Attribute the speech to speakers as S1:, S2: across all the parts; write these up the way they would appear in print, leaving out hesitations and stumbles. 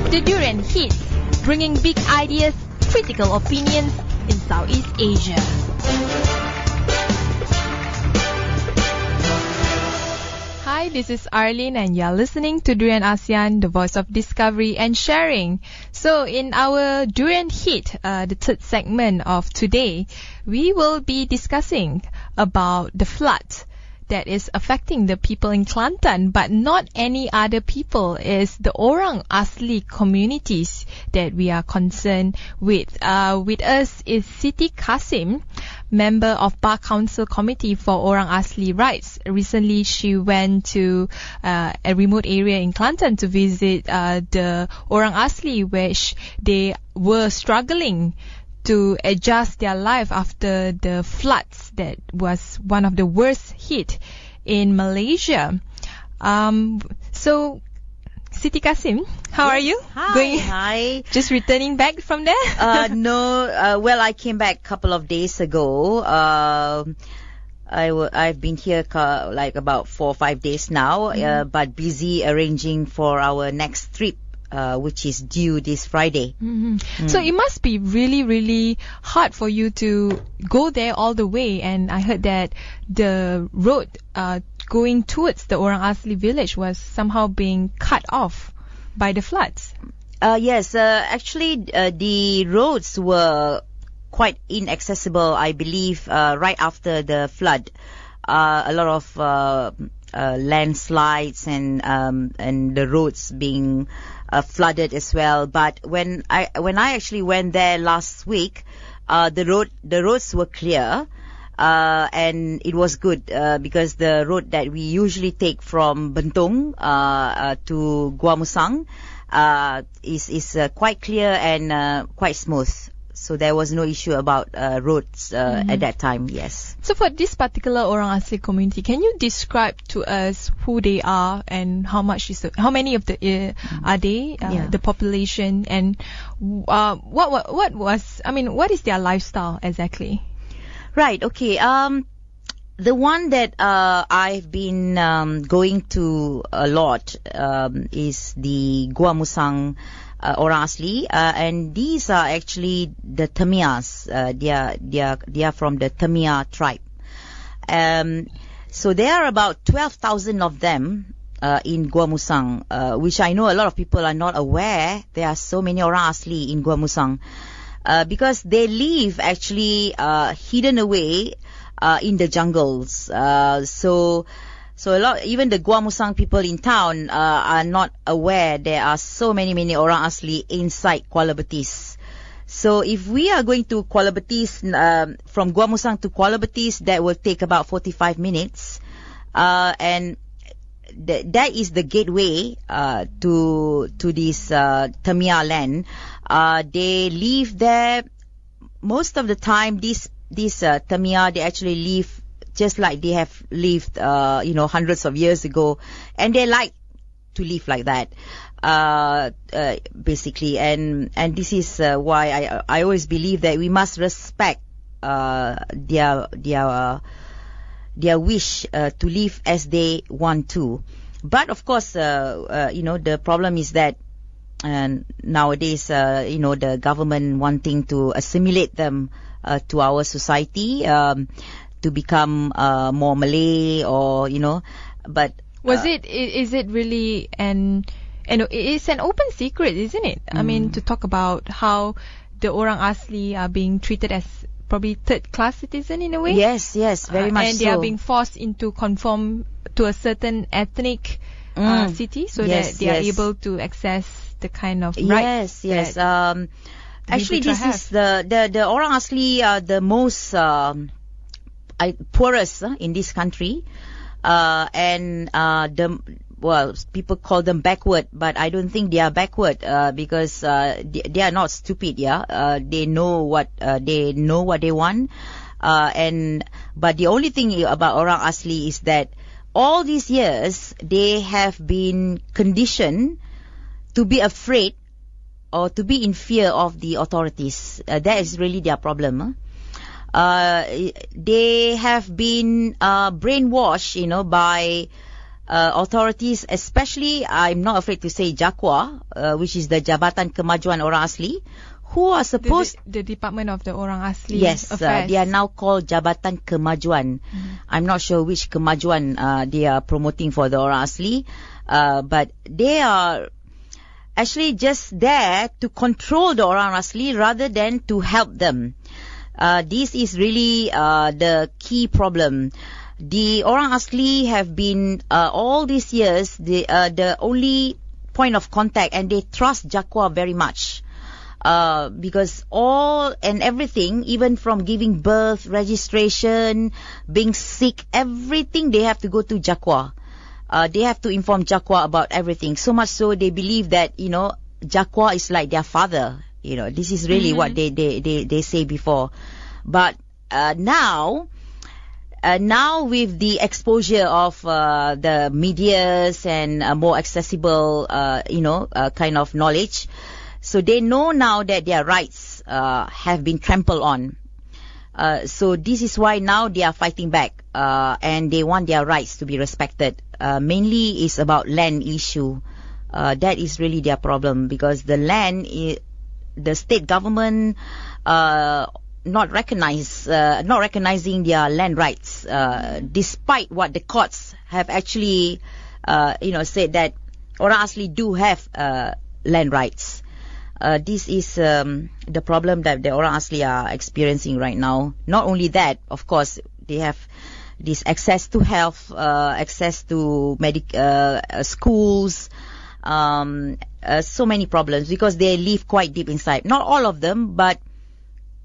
S1: The Durian Hit, bringing big ideas, critical opinions in Southeast Asia. Hi, this is Arlene and you're listening to Durian ASEAN, the voice of discovery and sharing. So in our Durian Hit, the third segment of today, we will be discussing about the flood that is affecting the people in Kelantan, but not any other people. Is the Orang Asli communities that we are concerned with. With us is Siti Kasim, member of Bar Council Committee for Orang Asli Rights. Recently, she went to a remote area in Kelantan to visit the Orang Asli, which they were struggling to adjust their life after the floods that was one of the worst hit in Malaysia. So, Siti Kasim, how are you?
S2: Hi.
S1: Just returning back from there?
S2: No. Well, I came back a couple of days ago. I've been here like about 4 or 5 days now, but busy arranging for our next trip, which is due this Friday.
S1: So it must be really, really hard for you to go there all the way. And I heard that the road going towards the Orang Asli village was somehow being cut off by the floods.
S2: Yes, actually the roads were quite inaccessible, I believe, right after the flood. A lot of landslides and the roads being flooded as well. But when I actually went there last week, the roads were clear, and it was good because the road that we usually take from Bentong to Gua Musang is quite clear and quite smooth. So there was no issue about roads at that time, yes.
S1: So for this particular Orang Asli community, can you describe to us who they are and how many of the are they, the population, and what is their lifestyle exactly?
S2: Right, okay. The one that I've been going to a lot is the Gua Musang Orang Asli, and these are actually the Tamias. They are from the Tamia tribe. So there are about 12,000 of them in Gua Musang, which I know a lot of people are not aware. There are so many Orang Asli in Gua Musang because they live actually hidden away in the jungles. So a lot, even the Gua Musang people in town are not aware there are so many Orang Asli inside Kuala Betis. So if we are going to Kuala Betis, from Gua Musang to Kuala Betis, that will take about 45 minutes. And that is the gateway to this Tamia land. They live there most of the time. This Tamia, they actually live just like they have lived, hundreds of years ago, and they like to live like that, basically. And this is why I always believe that we must respect their wish to live as they want to. But of course, the problem is that nowadays, the government wanting to assimilate them to our society. To become more Malay, or but is it really it's an open secret, isn't it? I mean, to talk about how the Orang Asli are being treated as probably third-class citizen in a way. Yes, very much.
S1: And they are being forced into conform to a certain ethnic city, so that they are able to access the kind of rights.
S2: Yes. Actually, this is the Orang Asli are the most poorest in this country, and people call them backward, but I don't think they are backward because they are not stupid. They know what they want, but the only thing about Orang Asli is that all these years they have been conditioned to be afraid or to be in fear of the authorities. That is really their problem. They have been brainwashed, by authorities, especially, I'm not afraid to say Jakwa, which is the Jabatan Kemajuan Orang Asli, who are supposed...
S1: The Department of the Orang Asli
S2: Yes,
S1: Affairs.
S2: they are now called Jabatan Kemajuan. I'm not sure which Kemajuan they are promoting for the Orang Asli, but they are actually just there to control the Orang Asli rather than to help them. This is really the key problem. The Orang Asli have been all these years the only point of contact, and they trust Jakwa very much because all and everything, even from giving birth, registration, being sick, everything they have to go to Jakwa. They have to inform Jakwa about everything. So much so they believe that Jakwa is like their father. This is really what they say before. But now with the exposure of the medias and more accessible, kind of knowledge, so they know now that their rights have been trampled on. So this is why now they are fighting back, and they want their rights to be respected. Mainly is about land issue. That is really their problem, because the land, the state government not recognizing their land rights, despite what the courts have actually, said that Orang Asli do have land rights. This is the problem that the Orang Asli are experiencing right now. Not only that, of course, they have this access to health, access to schools, so many problems, because they live quite deep inside. Not all of them, but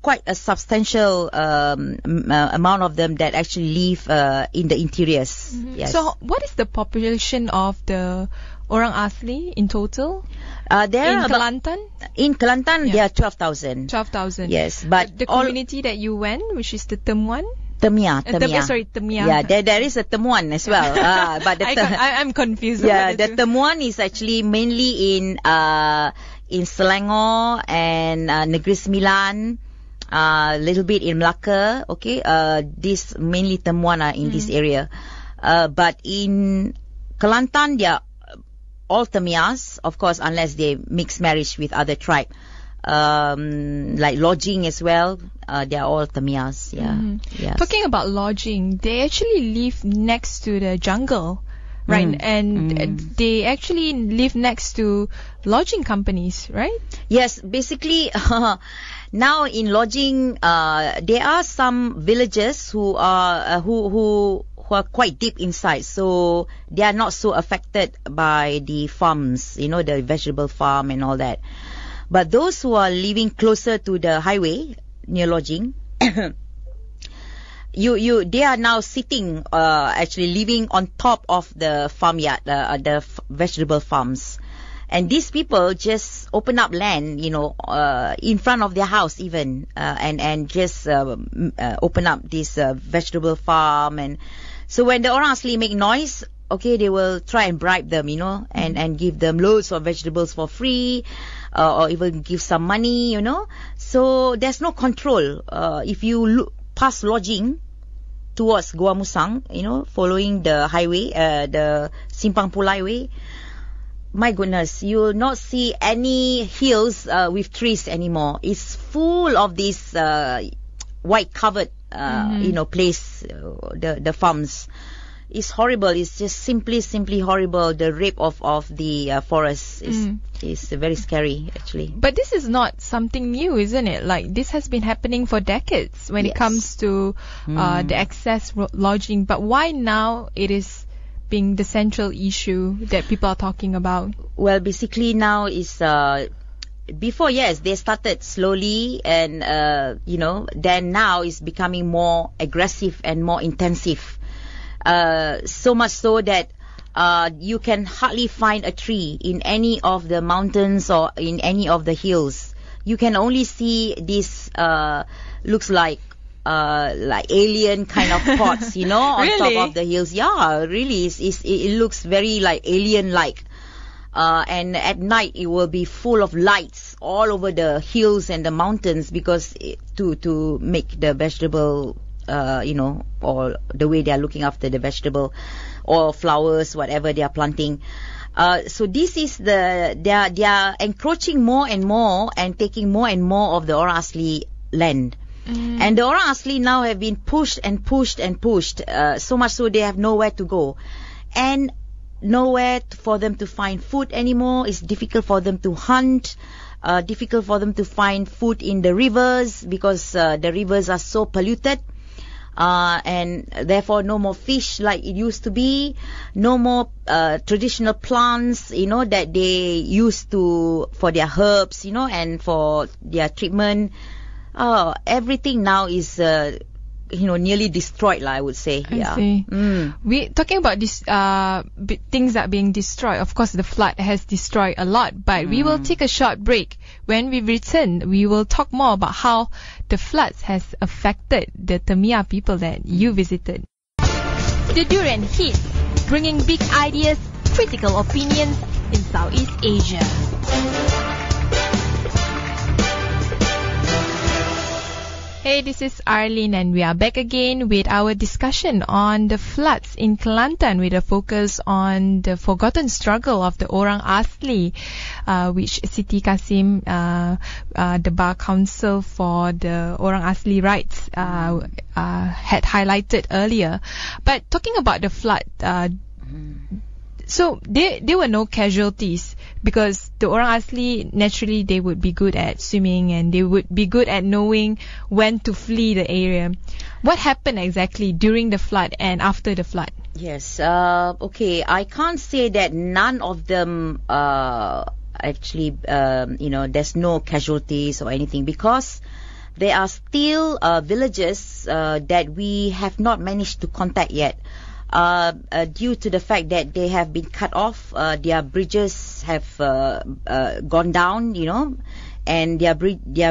S2: quite a substantial amount of them that actually live in the interiors. Yes.
S1: So what is the population of the Orang Asli in total?
S2: There
S1: in Kelantan?
S2: In Kelantan, there are 12,000.
S1: 12,000.
S2: Yes, but
S1: the community that you went, which is the Temuan?
S2: Temia.
S1: Temia.
S2: Yeah, there is a Temuan as well. But
S1: I'm confused.
S2: Yeah, the Temuan is actually mainly in Selangor and Negeri Sembilan, little bit in Melaka. Okay, this mainly Temuan are in this area. But in Kelantan, they are all Temias, of course, unless they mix marriage with other tribe. Like lodging as well, they are all Temias. Yeah. Yes.
S1: Talking about lodging, they actually live next to the jungle, right? And they actually live next to lodging companies, right?
S2: Yes, basically, now in lodging, there are some villages who are who are quite deep inside, so they are not so affected by the farms, the vegetable farm and all that. But those who are living closer to the highway near lodging, they are now sitting, actually living on top of the farmyard, the vegetable farms. And these people just open up land, in front of their house even, and just open up this vegetable farm. And so when the Orang Asli make noise, okay, they will try and bribe them, and give them loads of vegetables for free, or even give some money, So there's no control. If you pass lodging towards Gua Musang, following the highway, the Simpang Pulai way, my goodness, you will not see any hills with trees anymore. It's full of these white covered, place, the farms. It's horrible. It's just simply horrible. The rape of the forest is very scary, actually.
S1: But this is not something new, isn't it? Like, this has been happening for decades when it comes to the excess lodging. But why now it is being the central issue that people are talking about?
S2: Well, basically now is before, yes, they started slowly, and then now it's becoming more aggressive and more intensive. So much so that you can hardly find a tree in any of the mountains or in any of the hills. You can only see this looks like alien kind of pots, on
S1: Really?
S2: top of the hills. Yeah, really, it looks very like alien-like. And at night it will be full of lights all over the hills and the mountains, because to make the vegetable or the way they are looking after the vegetable or flowers, whatever they are planting. So this is they are encroaching more and more and taking more and more of the Orang Asli land. And the Orang Asli now have been pushed and pushed and pushed, so much so they have nowhere to go. And nowhere for them to find food anymore. It's difficult for them to hunt, difficult for them to find food in the rivers because the rivers are so polluted. And therefore no more fish like it used to be, no more traditional plants, that they used to for their herbs, and for their treatment. Everything now is nearly destroyed, I would say.
S1: I see. We talking about this things that are being destroyed. Of course, the flood has destroyed a lot, but we will take a short break. When we return, we will talk more about how the floods has affected the Temia people that you visited. The Durian Hit, bringing big ideas, critical opinions in Southeast Asia. Hey, this is Arlene and we are back again with our discussion on the floods in Kelantan with a focus on the forgotten struggle of the Orang Asli, which Siti Kasim, the Bar Council for the Orang Asli Rights, had highlighted earlier. But talking about the flood, so there were no casualties because the Orang Asli, naturally, they would be good at swimming and they would be good at knowing when to flee the area. What happened exactly during the flood and after the flood?
S2: Yes, okay, I can't say that none of them actually, there's no casualties or anything because there are still villages that we have not managed to contact yet. Due to the fact that they have been cut off, their bridges have gone down, and their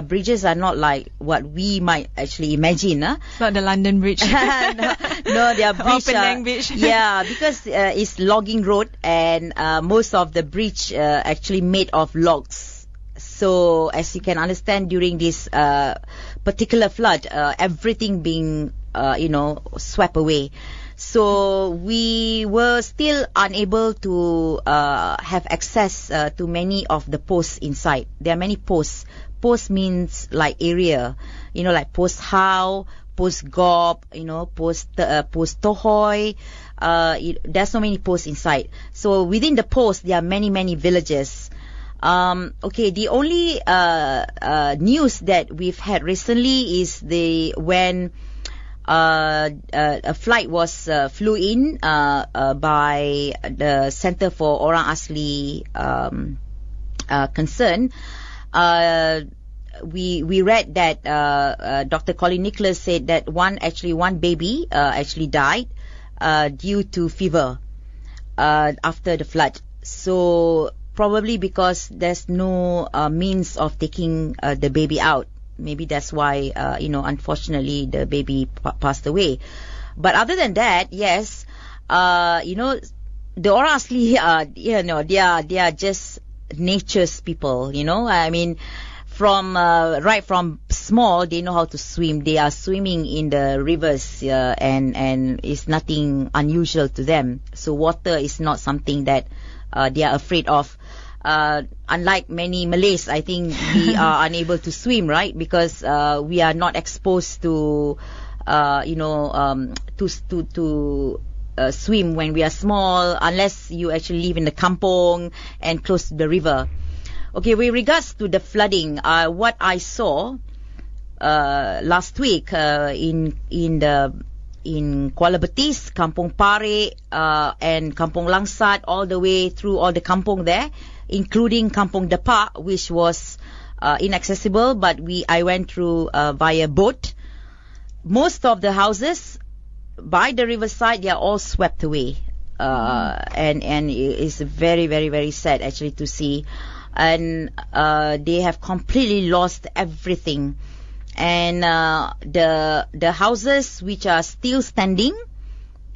S2: bridges are not like what we might actually imagine.
S1: It's not the London Bridge.
S2: no, their bridge.
S1: Penang Bridge.
S2: Yeah, because it's logging road and most of the bridge actually made of logs. So as you can understand, during this particular flood, everything being swept away. So we were still unable to have access to many of the posts inside. There are many posts. Post means like area, like Post How, Post Gob, Post Tohoi. There's so many posts inside. So within the post, there are many villages. Okay, the only news that we've had recently is when a flight was flew in by the Center for Orang Asli concern. We read that Dr. Colin Nicholas said that one baby actually died due to fever after the flood. So probably because there's no means of taking the baby out. Maybe that's why, unfortunately, the baby passed away. But other than that, yes, the Orang Asli, they are just nature's people, I mean, right from small, they know how to swim. They are swimming in the rivers, and it's nothing unusual to them. So water is not something that they are afraid of. Unlike many Malays, I think we are unable to swim, right? Because we are not exposed to, swim when we are small, unless you actually live in the kampong and close to the river. Okay, with regards to the flooding, what I saw last week in Kuala Betis, Kampung Pare, and Kampung Langsat, all the way through all the kampong there, including Kampung Depak, which was inaccessible, but I went through via boat. Most of the houses by the riverside, they are all swept away, and it's very, very, very sad actually to see. And they have completely lost everything. And the houses which are still standing,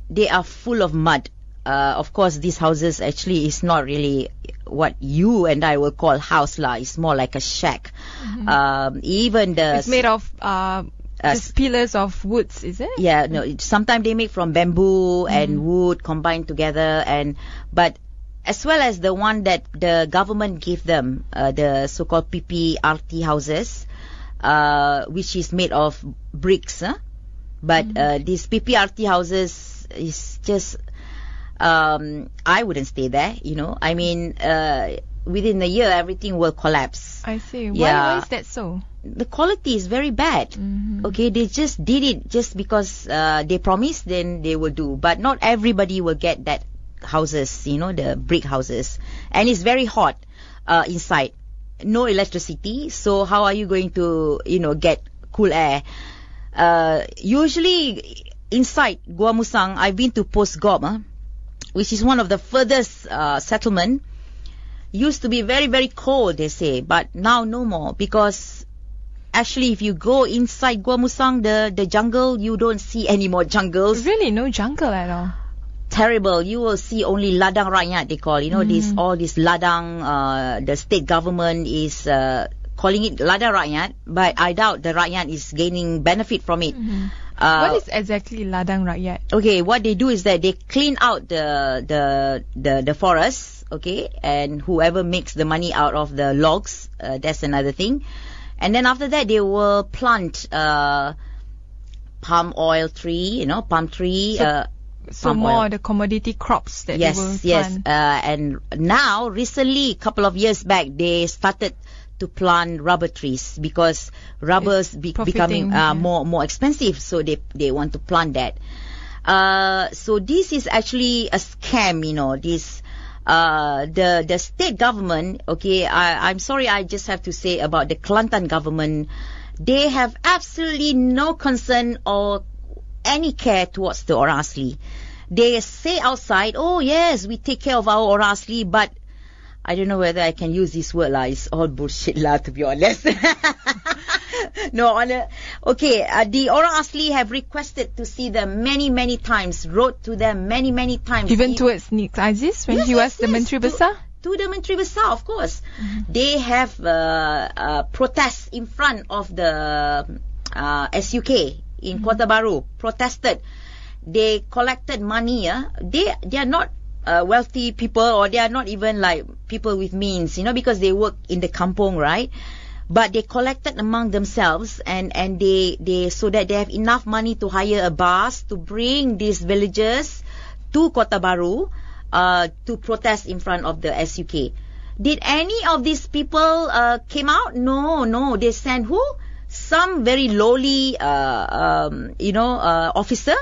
S2: they are full of mud. Of course, these houses actually is not really what you and I will call house lah. It's more like a shack. Even
S1: it's made of Just pillars of woods, is it?
S2: Yeah, no. Sometimes they make from bamboo and wood combined together, but as well as the one that the government gave them, the so-called PPRT houses, which is made of bricks. But these PPRT houses is just, I wouldn't stay there. I mean, within a year everything will collapse.
S1: I see.
S2: Yeah.
S1: Why is that so?
S2: The quality is very bad. Okay, they just did it just because they promised, then they will do. But not everybody will get that houses, the brick houses. And it's very hot inside. No electricity. So how are you going to, get cool air? Usually inside Gua Musang, I've been to Post Gob, which is one of the furthest settlement. Used to be very, very cold, they say. But now no more, because actually, if you go inside Gua Musang, the jungle, you don't see any more jungles.
S1: Really? No jungle at all?
S2: Terrible. You will see only ladang rakyat, they call. All this ladang, the state government is calling it ladang rakyat, but I doubt the rakyat is gaining benefit from it.
S1: What is exactly ladang rakyat?
S2: Okay, what they do is that they clean out the forests, okay, and whoever makes the money out of the logs, that's another thing. And then after that, they will plant palm oil tree, palm tree.
S1: So more the commodity crops that they will plant.
S2: And now, recently, a couple of years back, they started to plant rubber trees because rubber is becoming more expensive. So they want to plant that. So this is actually a scam, this. The state government, okay, I'm sorry, I just have to say about the Kelantan government, they have absolutely no concern or any care towards the orang asli. They say outside, oh yes, we take care of our orang asli, but I don't know whether I can use this word lah. It's all bullshit lah, to be honest. No, okay, the orang asli have requested to see them many, many times, wrote to them many, many times.
S1: Even towards Nik Aziz when he was the Menteri Besar?
S2: To the Menteri Besar, of course. They have protests in front of the SUK in Kota Baru, protested. They collected money. They are not wealthy people, or they are not even like people with means, because they work in the kampong, right? But they collected among themselves, and they so that they have enough money to hire a bus to bring these villagers to Kota Baru to protest in front of the SUK. Did any of these people came out? No. They sent who? Some very lowly, officer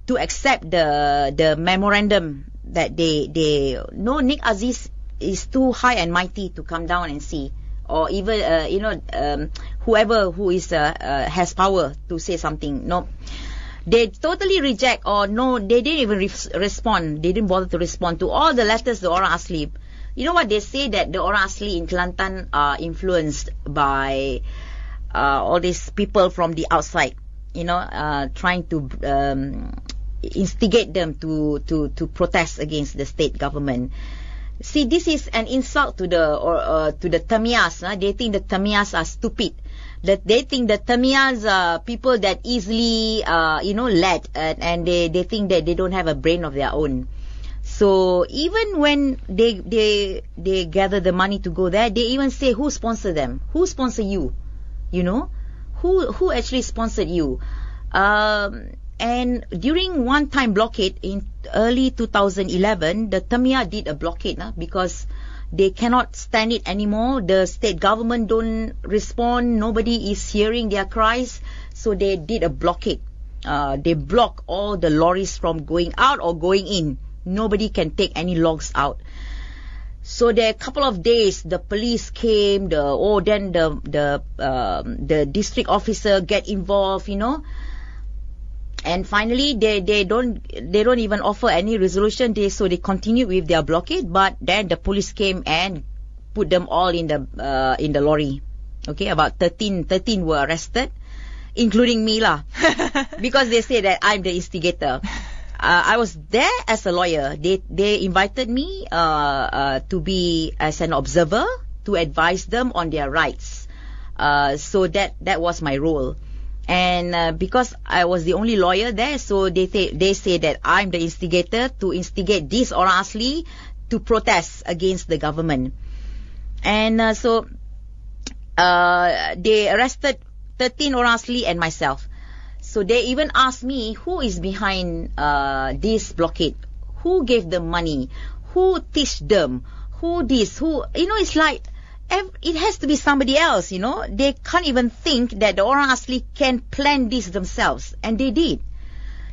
S2: to accept the memorandum that they no, Nik Aziz is too high and mighty to come down and see. Or even, whoever who is has power to say something. No, they totally reject, or no, they didn't even respond. They didn't bother to respond to all the letters the orang asli. You know what they say, that the orang asli in Kelantan are influenced by all these people from the outside. Trying to instigate them to protest against the state government. See, this is an insult to the Tamias. They think the Tamias are stupid. That they think the Tamias are people that easily, led, and they think that they don't have a brain of their own. So even when they gather the money to go there, they even say who sponsor them, who sponsor you, who actually sponsored you. And during one-time blockade in early 2011, the Tamia did a blockade because they cannot stand it anymore. The state government don't respond. Nobody is hearing their cries. So they did a blockade. They block all the lorries from going out or going in. Nobody can take any logs out. So there a couple of days, the police came. Then the district officer get involved. And finally, they don't even offer any resolution. So they continue with their blockade. But then the police came and put them all in the lorry. Okay, about 13 were arrested, including me lah, because they say that I'm the instigator. I was there as a lawyer. They invited me to be as an observer to advise them on their rights. So that was my role. And because I was the only lawyer there, so they say that I'm the instigator to instigate this orang asli to protest against the government. And so they arrested 13 orang asli and myself. So they even asked me who is behind this blockade, who gave them money, who teach them, who this, who, it's like it has to be somebody else, They can't even think that the orang asli can plan this themselves, and they did.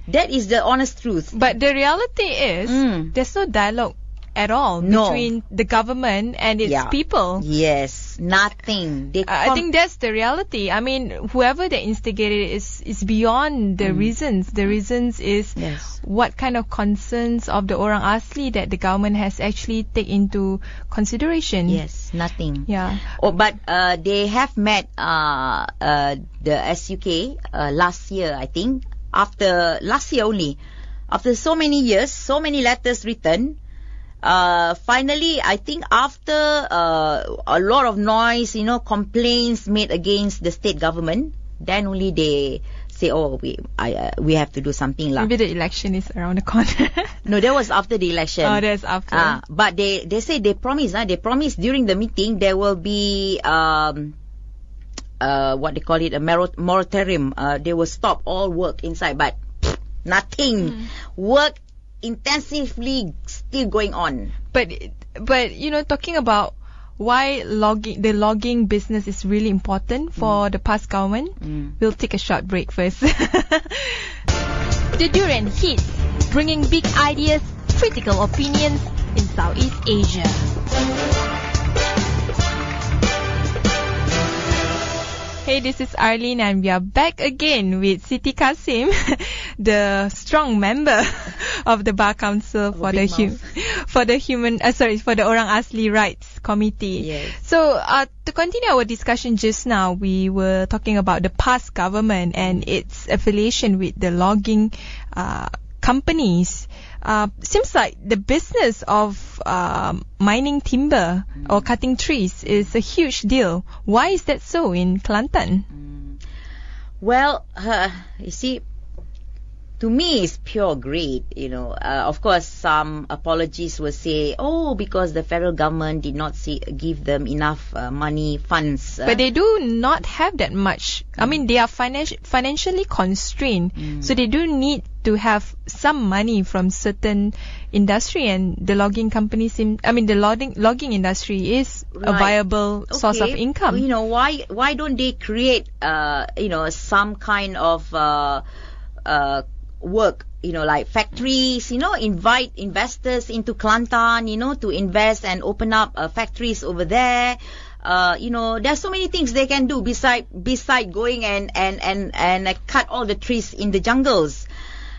S2: That is the honest truth.
S1: But the reality is, there's no dialogue at all between the government and its people.
S2: Yes, nothing.
S1: I think that's the reality. I mean, whoever they instigated is beyond the reasons. The reasons is what kind of concerns of the orang asli that the government has actually taken into consideration.
S2: Yes, nothing.
S1: Yeah.
S2: But they have met the SUK last year, I think. Last year only. After so many years, so many letters written, finally, I think after a lot of noise, complaints made against the state government, then only they say, we have to do something.
S1: Maybe the election is around the corner.
S2: No, that was after the election.
S1: Oh, that's after.
S2: But they say they promised during the meeting there will be what they call it, a moratorium. They will stop all work inside, but nothing. Work intensively still going on.
S1: But talking about why the logging business is really important for the past government, we'll take a short break first. The Durian Hit, bringing big ideas, critical opinions in Southeast Asia. Hey, this is Arlene and we are back again with Siti Kasim, the strong member of the Bar Council for the Orang Asli Rights Committee.
S2: Yes.
S1: So, to continue our discussion just now, we were talking about the past government and its affiliation with the logging companies. Seems like the business of mining timber or cutting trees is a huge deal. Why is that so in Kelantan?
S2: Well, you see, to me it's pure greed, Of course, some apologists will say, because the federal government did not give them enough money, funds.
S1: But they do not have that much. I mean, they are financially constrained. So they do need to have some money from certain industry, and the logging companies the logging industry is a viable source of income.
S2: Why don't they create, some kind of work, like factories, invite investors into Kelantan, to invest and open up factories over there. There's so many things they can do beside going and cut all the trees in the jungles,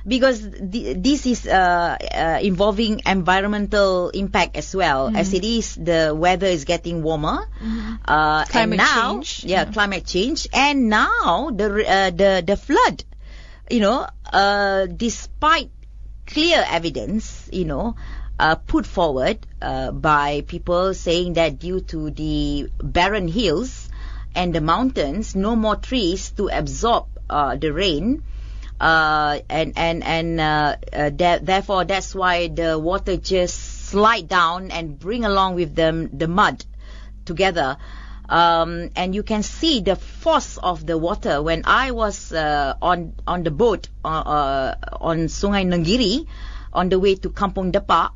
S2: because this is involving environmental impact as well. As it is, the weather is getting warmer,
S1: climate change.
S2: Climate change, and now the flood. Despite clear evidence, put forward by people saying that due to the barren hills and the mountains, no more trees to absorb the rain, therefore that's why the water just slide down and bring along with them the mud together. And you can see the force of the water. When I was on the boat on Sungai Nenggiri on the way to Kampung Depak,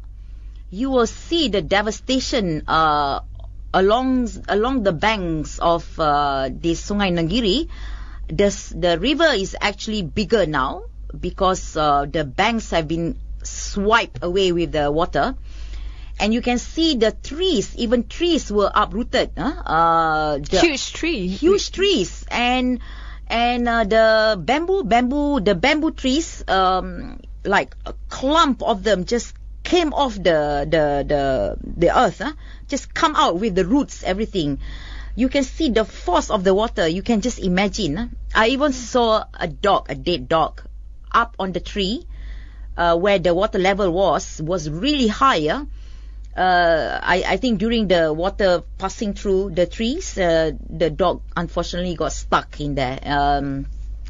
S2: you will see the devastation along the banks of this Sungai Nenggiri. The river is actually bigger now because the banks have been swiped away with the water. And you can see the trees, even trees were uprooted.
S1: Huge
S2: trees. And the bamboo trees, like a clump of them just came off the earth, just come out with the roots, everything. You can see the force of the water. You can just imagine. I even saw a dead dog, up on the tree, where the water level was really higher. I think during the water passing through the trees, the dog unfortunately got stuck in there.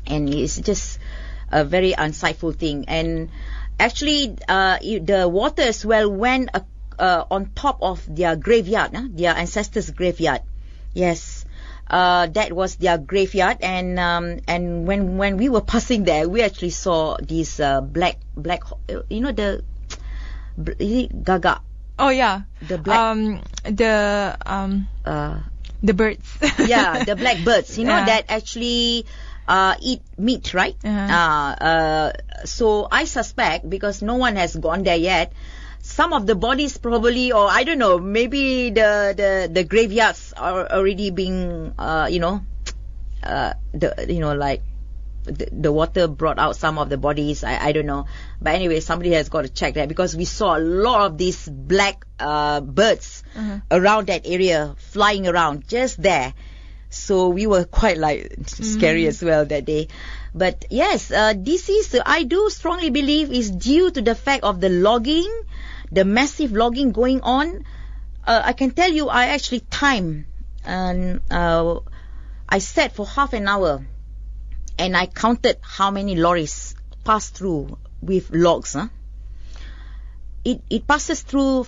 S2: and it's just a very insightful thing. And actually, the water as well went on top of their graveyard, their ancestors' graveyard. Yes, that was their graveyard, and when we were passing there, we actually saw these black, the gaga.
S1: Oh yeah,
S2: the black,
S1: the birds.
S2: Yeah, the black birds.
S1: Yeah.
S2: That actually eat meat, right? So I suspect, because no one has gone there yet, some of the bodies probably, or I don't know, maybe the graveyards are already being, the water brought out some of the bodies. I don't know, but anyway, somebody has got to check that, because we saw a lot of these black birds around that area, flying around just there. So we were quite scary as well that day. But yes, this is, I do strongly believe, is due to the fact of the logging, the massive logging going on. I can tell you, I actually timed, and I sat for half an hour, and I counted how many lorries passed through with logs. It passes through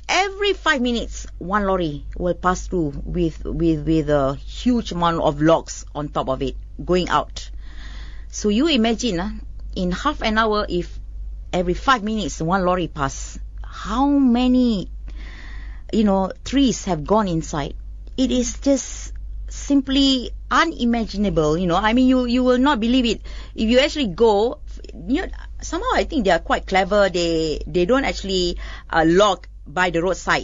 S2: every 5 minutes. One lorry will pass through with a huge amount of logs on top of it going out. So you imagine, in half an hour, if every 5 minutes one lorry pass, how many trees have gone inside? It is just simply unimaginable. I mean, you will not believe it if you actually go. Somehow I think they are quite clever. They don't actually log by the roadside.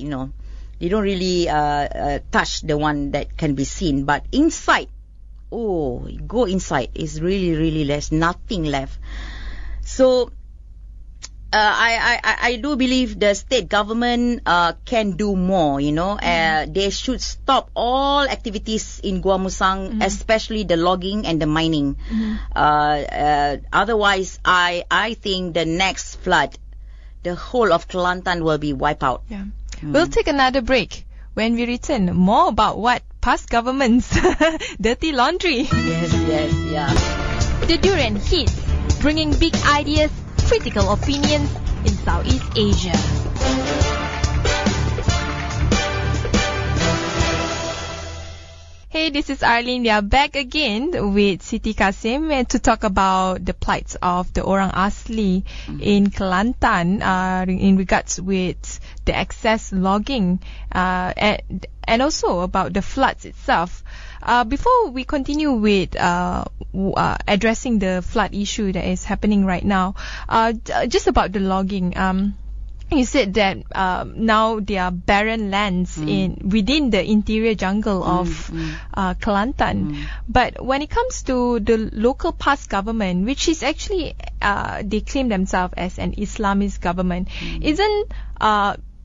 S2: They don't really touch the one that can be seen. But inside, go inside, is really, really less, nothing left. So I do believe the state government can do more. They should stop all activities in Gua Musang, especially the logging and the mining. Otherwise, I think the next flood, the whole of Kelantan will be wiped out.
S1: Yeah. We'll take another break. When we return, more about what past governments dirty laundry.
S2: Yes, yeah.
S1: The Durian Hit, bringing big ideas, critical opinions in Southeast Asia. Hey, this is Arlene. We are back again with Siti Kasim to talk about the plights of the Orang Asli in Kelantan in regards with the excess logging and also about the floods itself. Before we continue with addressing the flood issue that is happening right now, just about the logging, you said that now there are barren lands within the interior jungle of Kelantan. But when it comes to the local past government, which is actually they claim themselves as an Islamist government, isn't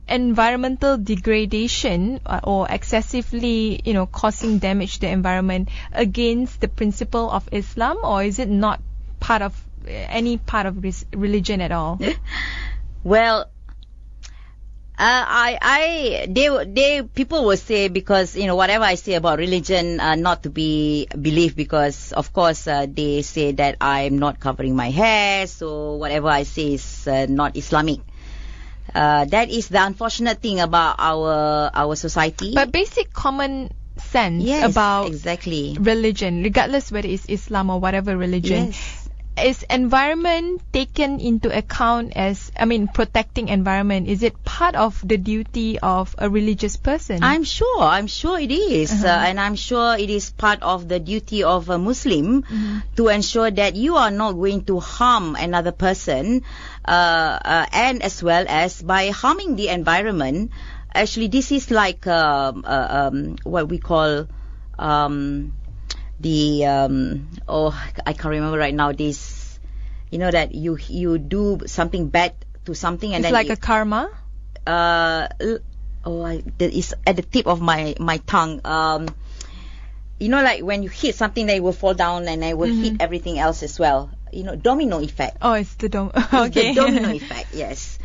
S1: environmental degradation or excessively, causing damage to the environment against the principle of Islam, or is it not part of any part of religion at all?
S2: Well, people will say, because whatever I say about religion, not to be believed, because of course they say that I'm not covering my hair, so whatever I say is not Islamic. That is the unfortunate thing about our society.
S1: But basic common sense about
S2: exactly
S1: religion, regardless whether it's Islam or whatever religion, is environment taken into account as, protecting environment, is it part of the duty of a religious person?
S2: I'm sure it is. And I'm sure it is part of the duty of a Muslim to ensure that you are not going to harm another person, and as well as by harming the environment. Actually, this is like what we call I can't remember right now, this, that you do something bad to something, and
S1: it's
S2: then
S1: like a karma.
S2: It's at the tip of my tongue. Like when you hit something, they will fall down, and they will hit everything else as well. Domino effect.
S1: Oh, it's the
S2: the domino effect. Yes.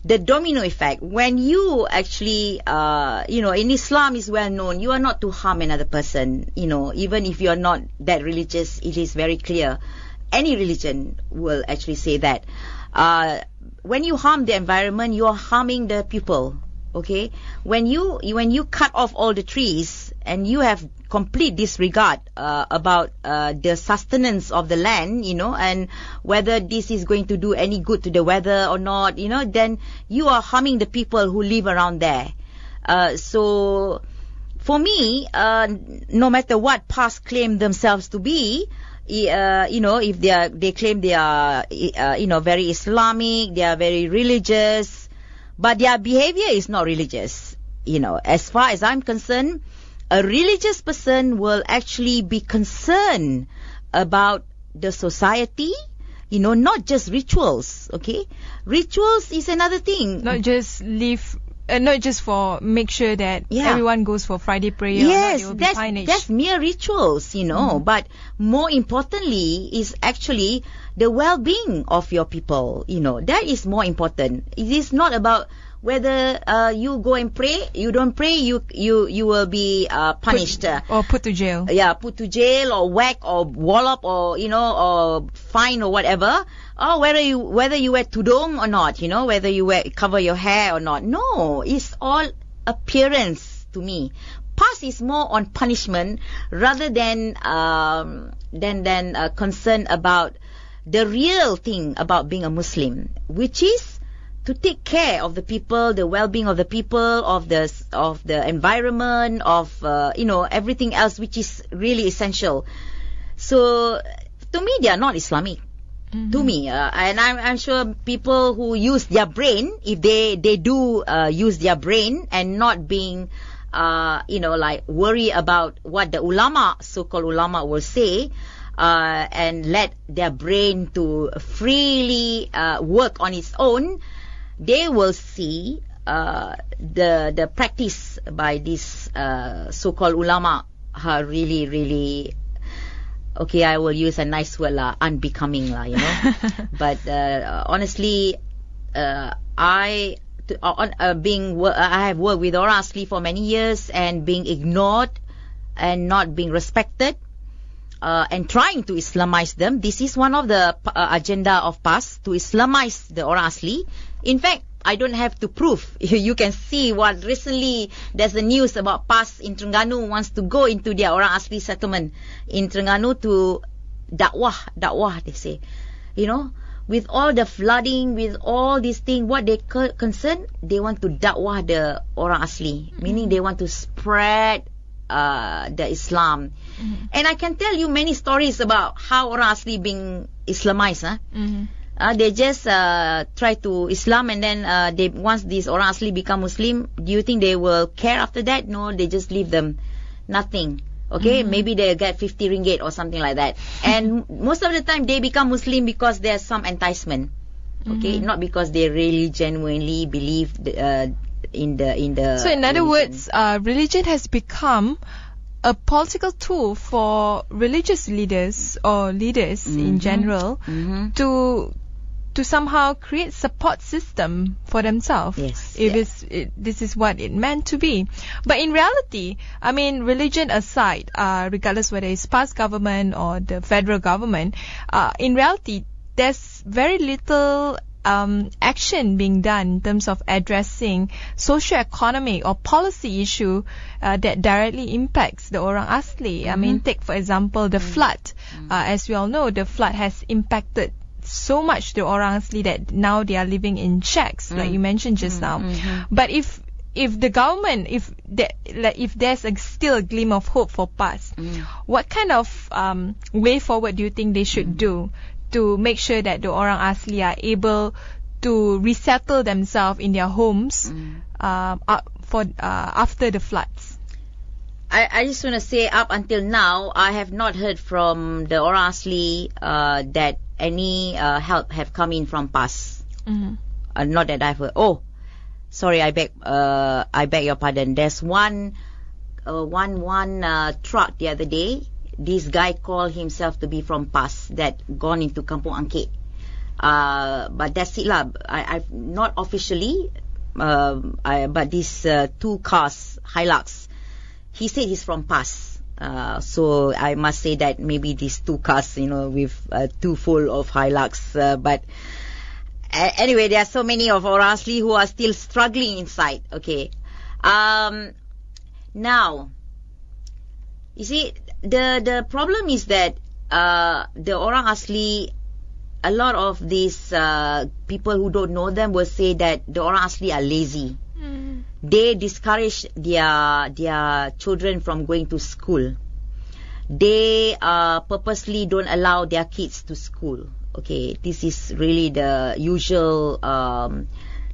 S2: the domino effect. When you actually, in Islam is well known, you are not to harm another person. Even if you are not that religious, it is very clear. Any religion will actually say that. When you harm the environment, you are harming the people. Okay, when you cut off all the trees and you have complete disregard about the sustenance of the land, and whether this is going to do any good to the weather or not, then you are harming the people who live around there. So for me, no matter what past claim themselves to be, if they claim they are very Islamic, they are very religious, but their behavior is not religious. As far as I'm concerned, a religious person will actually be concerned about the society, not just rituals, okay? Rituals is another thing.
S1: Not just make sure that everyone goes for Friday prayer.
S2: Yes,
S1: or not,
S2: that's mere rituals, But more importantly is actually the well-being of your people. That is more important. It is not about whether you go and pray. You don't pray, you will be punished
S1: or put to jail.
S2: Yeah, put to jail or whack or wallop or or fine or whatever. Or whether you wear tudung or not, whether you cover your hair or not. No, it's all appearance to me. Past is more on punishment rather than concern about the real thing about being a Muslim, which is to take care of the people, the well-being of the people, of the environment, of everything else which is really essential. So to me, they are not Islamic. Mm-hmm. To me, and I'm sure people who use their brain, if they do use their brain and not being worry about what the so-called ulama will say, and let their brain to freely work on its own, they will see the practice by this so-called ulama are really, really, okay, I will use a nice word unbecoming But honestly, I have worked with orang Asli for many years and being ignored and not being respected, and trying to Islamize them. This is one of the agenda of PAS, to Islamize the orang Asli. In fact, I don't have to prove. You can see what recently there's the news about PAS in Terengganu wants to go into their orang Asli settlement in Terengganu to dakwah they say. With all the flooding, with all these things, what they concern, they want to dakwah the orang Asli, meaning they want to spread the Islam. Mm-hmm. And I can tell you many stories about how orang Asli being Islamized. Mm-hmm. They just try to Islam, and then once these orang Asli become Muslim, do you think they will care after that? No, they just leave them. Nothing. Okay, maybe they'll get 50 ringgit or something like that. And most of the time they become Muslim because there's some enticement. Okay, not because they really genuinely believe in the.
S1: So in other words, religion has become a political tool for religious leaders or leaders in general to somehow create support system for themselves.
S2: Yes.
S1: This is what it meant to be. But in reality, I mean, religion aside, regardless whether it's past government or the federal government, in reality, there's very little action being done in terms of addressing socio-economic or policy issue that directly impacts the orang Asli. I mean, take for example the flood. As we all know, the flood has impacted so much the orang Asli that now they are living in shacks, like you mentioned just now. But if the government, if there's still a gleam of hope for PAS, what kind of way forward do you think they should do to make sure that the orang Asli are able to resettle themselves in their homes after the floods?
S2: I just want to say, up until now, I have not heard from the orang Asli that any help have come in from PAS. Not that I've heard. Oh, sorry, I beg your pardon. There's one truck the other day. This guy called himself to be from PAS that gone into Kampung Angkit. But that's it lah. I've not officially, but these two cars, Hilux, he said he's from PAS. So I must say that maybe these two cars, with two full of Hilux. But anyway, there are so many of our Asli who are still struggling inside. Okay. Now, you see, the problem is that the orang Asli, a lot of these people who don't know them will say that the orang Asli are lazy. They discourage their children from going to school. They purposely don't allow their kids to school. Okay, this is really the usual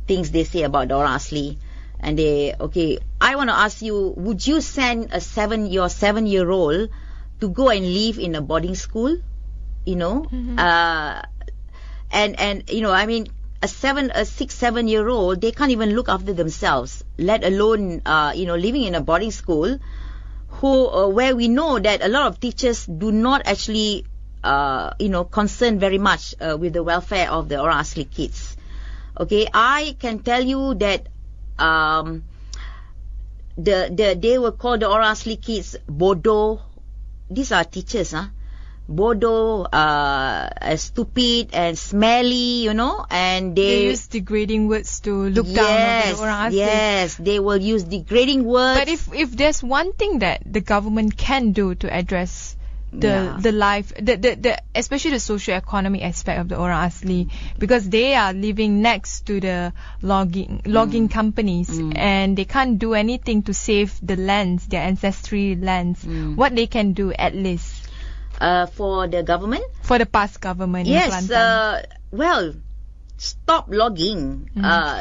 S2: things they say about the orang Asli. And I want to ask you, would you send your 7-year-old to go and live in a boarding school? A 6-7-year-old, they can't even look after themselves, let alone living in a boarding school, where we know that a lot of teachers do not actually concern very much with the welfare of the orang Asli kids. Okay, I can tell you that they will call the orang Asli kids bodoh. These are teachers, bodoh, stupid and smelly, and they
S1: use degrading words to look down on the orang Asli.
S2: Yes, they will use degrading words.
S1: But if there's one thing that the government can do to address the life, the especially the socio-economic aspect of the orang Asli, because they are living next to the logging companies, and they can't do anything to save the lands, their ancestry lands. What they can do at least.
S2: For the government?
S1: For the past government.
S2: Yes, stop logging.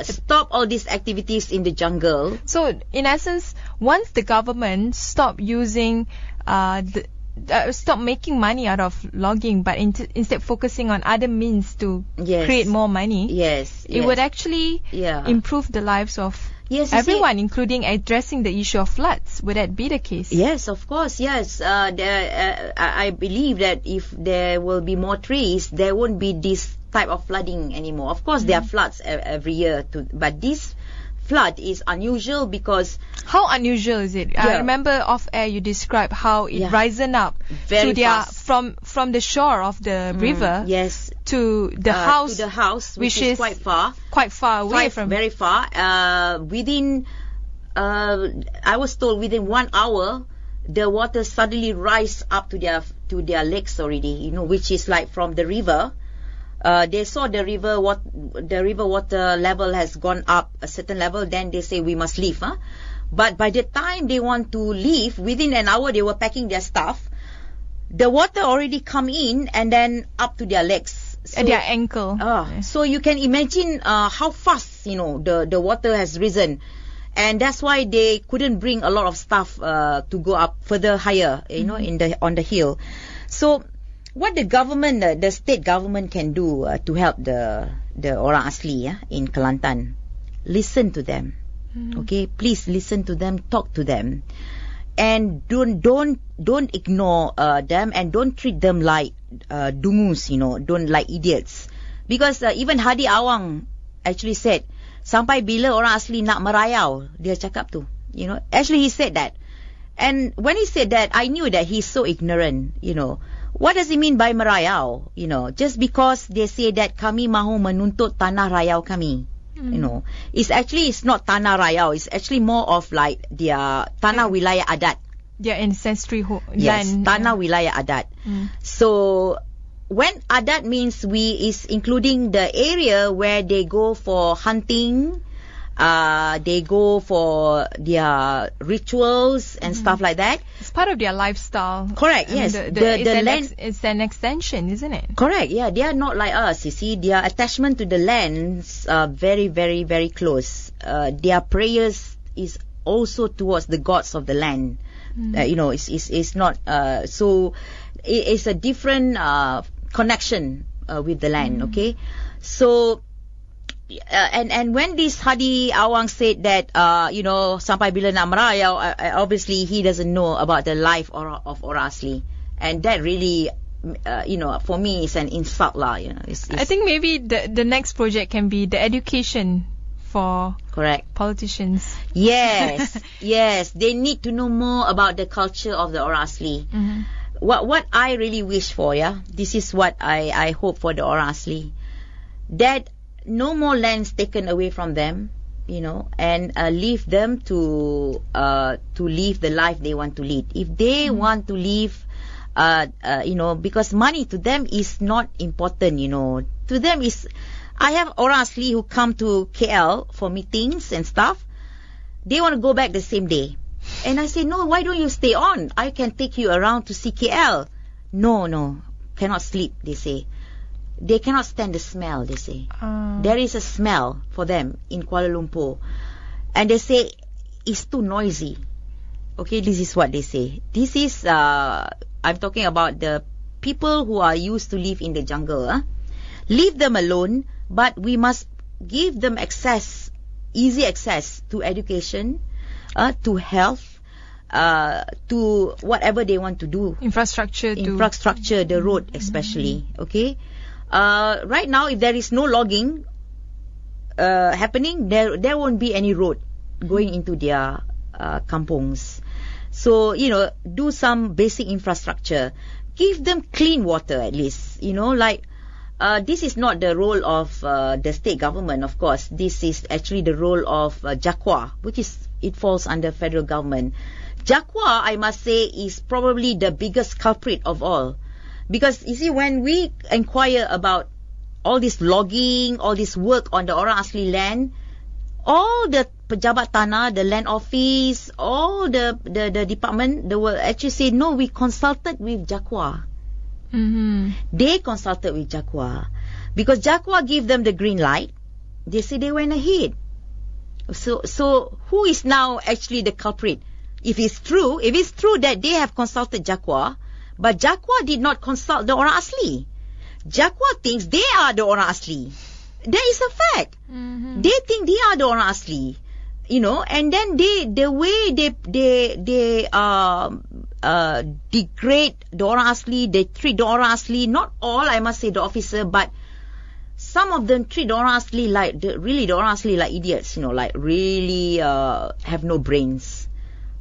S2: Stop all these activities in the jungle.
S1: So, in essence, once the government stop using, stop making money out of logging, but instead focusing on other means to create more money, it would actually improve the lives of everyone, including addressing the issue of floods. Would that be the case?
S2: Yes, of course, yes. I believe that if there will be more trees, there won't be this type of flooding anymore. Of course, there are floods every year, but this flood is unusual because...
S1: How unusual is it? I remember off air you described how it risen up
S2: very fast.
S1: From the shore of the river to the house,
S2: which is quite far away from... Very far. I was told within 1 hour, the water suddenly rise up to their legs already, which is like from the river. They saw the river water level has gone up a certain level, then they say we must leave. But by the time they want to leave, within an hour they were packing their stuff. The water already come in and then up to their legs.
S1: At their ankle.
S2: So you can imagine how fast the water has risen. And that's why they couldn't bring a lot of stuff to go up further higher, on the hill. So what the government, the state government can do to help the orang Asli in Kelantan, listen to them. Okay, please listen to them, talk to them, and don't ignore them, and don't treat them like dungus, don't like idiots, because even Hadi Awang actually said, sampai bila orang Asli nak merayau, dia cakap tu, actually he said that. And when he said that, I knew that he's so ignorant, What does he mean by merayau? Just because they say that kami mahu menuntut tanah rayau kami. It's not tanah rayau. It's actually more of like their tanah wilayah adat.
S1: Their ancestry land.
S2: Yes, tanah wilayah adat. So when adat means is including the area where they go for hunting, they go for their rituals and stuff like that.
S1: It's part of their lifestyle.
S2: Correct, yes. The land...
S1: It's an extension, isn't it?
S2: Correct, yeah. They are not like us, you see. Their attachment to the lands are very, very, very close. Their prayers is also towards the gods of the land. It's not... so, it's a different connection with the land, okay? So... And when this Hadi Awang said that sampai bila nak merayau, obviously he doesn't know about the life of orang Asli, and that really for me, it's an insult lah. It's
S1: I think maybe the next project can be the education for
S2: correct
S1: politicians.
S2: Yes, yes. They need to know more about the culture of the Orang Asli.
S1: Mm-hmm.
S2: What I really wish for, this is what I hope for the Orang Asli, that no more lands taken away from them, and leave them to live the life they want to lead. If they want to live, because money to them is not important, to them is, I have Orang Asli who come to KL for meetings and stuff. They want to go back the same day. And I say, no, why don't you stay on? I can take you around to see KL. No, cannot sleep, they say. They cannot stand the smell, they say. There is a smell for them in Kuala Lumpur. And they say, it's too noisy. Okay, this is what they say. This is, I'm talking about the people who are used to live in the jungle. Leave them alone, but we must give them easy access to education, to health, to whatever they want to do.
S1: Infrastructure,
S2: the road especially. Okay. Right now, if there is no logging happening, there won't be any road going into their kampungs. So, do some basic infrastructure. Give them clean water at least. This is not the role of the state government, of course. This is actually the role of JAKWA, it falls under federal government. JAKWA, I must say, is probably the biggest culprit of all. Because, you see, when we inquire about all this logging, all this work on the Orang Asli land, all the pejabat tanah, the land office, all the department, they will actually say, no, we consulted with JAKWA.
S1: Mm-hmm.
S2: They consulted with JAKWA. Because JAKWA gave them the green light, they say they went ahead. So who is now actually the culprit? If it's true that they have consulted JAKWA, but JAKWA did not consult the Orang Asli. JAKWA thinks they are the Orang Asli. That is a fact.
S1: Mm-hmm.
S2: They think they are the Orang Asli. And then the way they degrade the Orang Asli, they treat the Orang Asli, not all, I must say, the officer, but some of them treat the Orang Asli the Orang Asli like idiots, like really have no brains.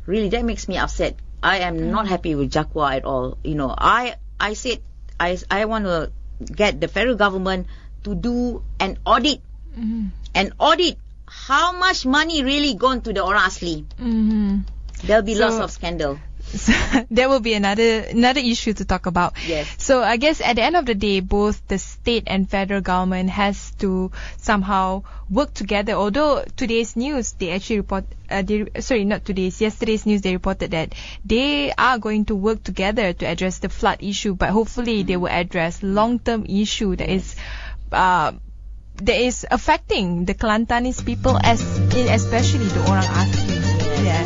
S2: Really, that makes me upset. I am not happy with JAKWA at all. I said I want to get the federal government to do an audit.
S1: Mm-hmm.
S2: An audit. How much money really gone to the Orang Asli?
S1: Mm-hmm.
S2: There'll be lots of scandal.
S1: So there will be another issue to talk about.
S2: Yes.
S1: So I guess at the end of the day, both the state and federal government has to somehow work together. Although today's news, they actually yesterday's news, they reported that they are going to work together to address the flood issue. But hopefully they will address long-term issue that is affecting the Kelantanese people, especially the Orang Asli. Yeah.